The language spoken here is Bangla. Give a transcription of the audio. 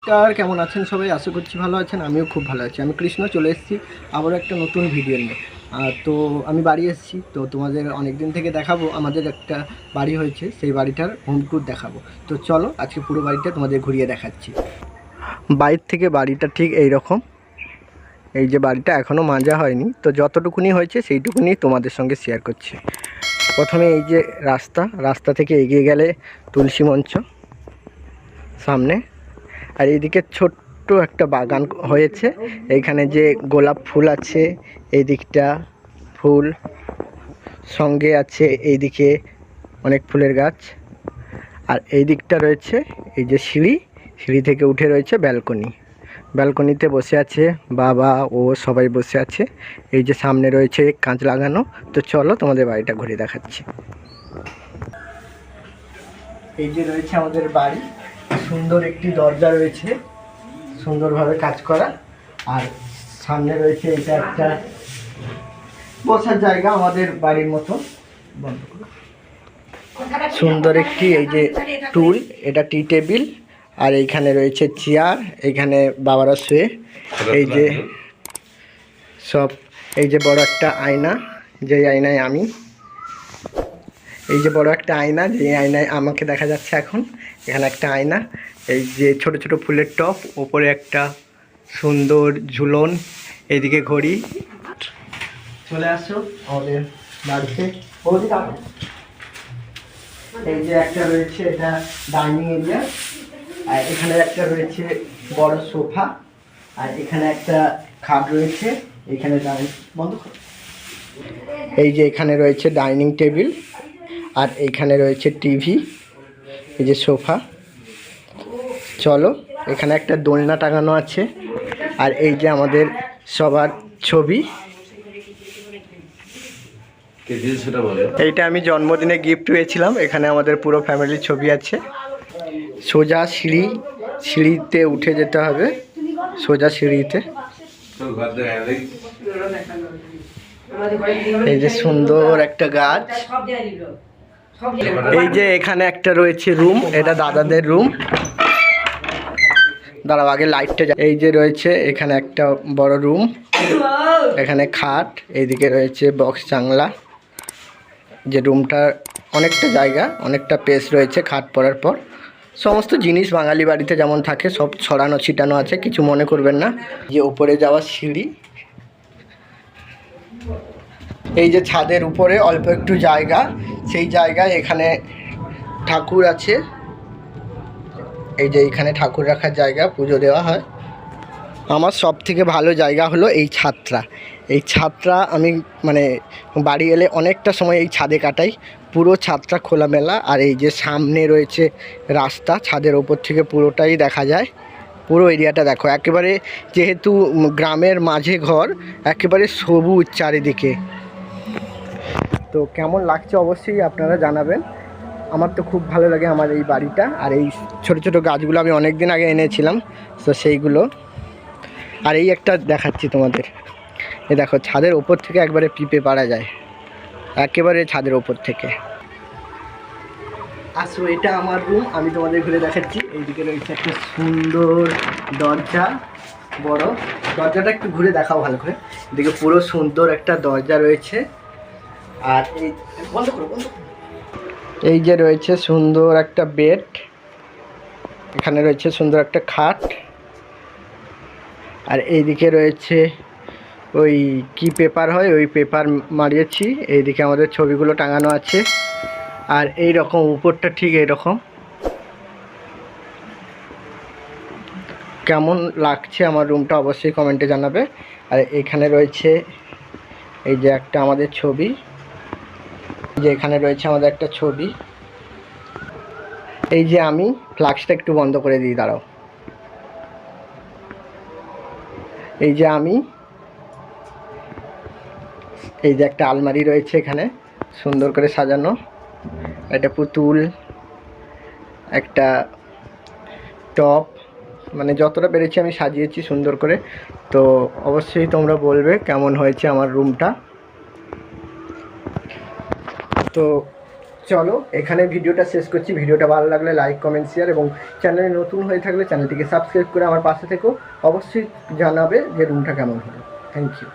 নমস্কার, কেমন আছেন সবাই? আশা করছি ভালো আছেন। আমিও খুব ভালো আছি। আমি কৃষ্ণ চলে এসেছি আবারও একটা নতুন ভিডিও নিয়ে। তো আমি বাড়ি এসেছি, তো তোমাদের অনেক দিন থেকে দেখাবো। আমাদের একটা বাড়ি হয়েছে, সেই বাড়িটার হোম ট্যুর দেখাবো। তো চলো আজকে পুরো বাড়িটা তোমাদের ঘুরিয়ে দেখাচ্ছি। বাইরে থেকে বাড়িটা ঠিক এই রকম। এই যে বাড়িটা এখনও মাজা হয়নি, তো যতটুকুনি হয়েছে সেইটুকুনি তোমাদের সঙ্গে শেয়ার করছি। প্রথমে এই যে রাস্তা থেকে এগিয়ে গেলে তুলসী মঞ্চ সামনে, আর এইদিকে ছোট্ট একটা বাগান হয়েছে। এইখানে যে গোলাপ ফুল আছে, এই দিকটা ফুল সঙ্গে আছে, এইদিকে অনেক ফুলের গাছ। আর এই দিকটা রয়েছে এই যে সিঁড়ি থেকে উঠে রয়েছে ব্যালকনিতে বসে আছে বাবা ও সবাই বসে আছে। এই যে সামনে রয়েছে কাঁচ লাগানো। তো চলো তোমাদের বাড়িটা ঘুরে দেখাচ্ছি। এই যে রয়েছে আমাদের বাড়ি, সুন্দর একটি দরজা রয়েছে, সুন্দরভাবে কাজ করা। আর সামনে রয়েছে এটা একটা বসার জায়গা আমাদের বাড়ির মতো। সুন্দর একটি এই যে টুল, এটা টি টেবিল। আর এইখানে রয়েছে চেয়ার, এইখানে বাবারা শুয়ে। এই যে সব, এই যে বড় একটা আয়না, যেই আয়নায় আমি, এই যে বড় একটা আয়না, যে আয়নায় আমাকে দেখা যাচ্ছে এখন। এখানে একটা আয়না, এই যে ছোট ছোট ফুলের টব, ওপরে একটা সুন্দর ঝুলন, এইদিকে ঘড়ি। চলে আসো আমাদের বাড়িতে। এই যে একটা রয়েছে, এটা ডাইনিং এরিয়া। আর এখানে একটা রয়েছে বড় সোফা। আর এখানে একটা খাট রয়েছে। এখানে বন্ধ করো। এই যে এখানে রয়েছে ডাইনিং টেবিল। আর এইখানে রয়েছে টিভি, এই যে সোফা। চলো, এখানে একটা দোলনা টাঙানো আছে। আর এই যে আমাদের সবার ছবি, এইটা আমি জন্মদিনে গিফট পেয়েছিলাম। এখানে আমাদের পুরো ফ্যামিলির ছবি আছে। সোজা সিঁড়িতে উঠে যেতে হবে, সোজা সিঁড়িতে। এই যে সুন্দর একটা গাছ। এই যে এখানে একটা রয়েছে রুম, এটা দাদাদের রুম। দাঁড়াও, আগে লাইটটা। এই যে রয়েছে এখানে একটা বড় রুম, এখানে খাট, এইদিকে রয়েছে বক্স জানলা। যে রুমটা অনেকটা জায়গা, অনেকটা স্পেস রয়েছে। খাট পরার পর সমস্ত জিনিস বাঙালি বাড়িতে যেমন থাকে সব ছড়ানো ছিটানো আছে, কিছু মনে করবেন না। যে উপরে যাওয়ার সিঁড়ি, এই যে ছাদের উপরে অল্প একটু জায়গা, সেই জায়গায় এখানে ঠাকুর আছে। এই যে এখানে ঠাকুর রাখার জায়গা, পুজো দেওয়া হয়। আমার সব থেকে ভালো জায়গা হলো এই ছাদটা। এই ছাদটা আমি মানে বাড়ি এলে অনেকটা সময় এই ছাদে কাটাই। পুরো ছাদটা খোলামেলা। আর এই যে সামনে রয়েছে রাস্তা, ছাদের ওপর থেকে পুরোটাই দেখা যায়। পুরো এরিয়াটা দেখো, একেবারে যেহেতু গ্রামের মাঝে ঘর, একেবারে সবুজ চারিদিকে। তো কেমন লাগছে অবশ্যই আপনারা জানাবেন। আমার তো খুব ভালো লাগে আমার এই বাড়িটা। আর এই ছোট ছোট গাছগুলো আমি অনেক দিন আগে এনেছিলাম, তো সেইগুলো। আর এই একটা দেখাচ্ছি তোমাদের, এই দেখো ছাদের ওপর থেকে একবারে পিপে পাড়া যায়, একেবারে ছাদের ওপর থেকে। আসো, এটা আমার রুম, আমি তোমাদের ঘুরে দেখাচ্ছি। এইদিকে রয়েছে একটা সুন্দর দরজা, বড় দরজাটা একটু ঘুরে দেখাও ভালো করে। এদিকে পুরো সুন্দর একটা দরজা রয়েছে। আর এই বন্ধ করো। এই যে রয়েছে সুন্দর একটা বেড, এখানে রয়েছে সুন্দর একটা খাট। আর এইদিকে রয়েছে ওই কি পেপার হয়, ওই পেপার মারিয়েছি। এইদিকে আমাদের ছবিগুলো টাঙানো আছে। আর এই রকম উপরটা ঠিক এইরকম। কেমন লাগছে আমার রুমটা অবশ্যই কমেন্টে জানাবে। আর এখানে রয়েছে এই যে একটা আমাদের ছবি, যে এখানে রয়েছে আমাদের একটা ছবি। এই যে আমি ফ্লাক্সটা একটু বন্ধ করে দিই, দাঁড়াও। এই যে আমি, এই যে একটা আলমারি রয়েছে এখানে সুন্দর করে সাজানো, একটা পুতুল, একটা টপ, মানে যতটা পেরেছি আমি সাজিয়েছি সুন্দর করে। তো অবশ্যই তোমরা বলবে কেমন হয়েছে আমার রুমটা। তো চলো এখানে ভিডিওটা শেষ করছি। ভিডিওটা ভালো লাগলে লাইক, কমেন্ট, শেয়ার এবং চ্যানেলে নতুন হয়ে থাকলে চ্যানেলটিকে সাবস্ক্রাইব করে আমার পাশে থেকেও অবশ্যই জানাবে যে রুমটা কেমন হলো। Thank you.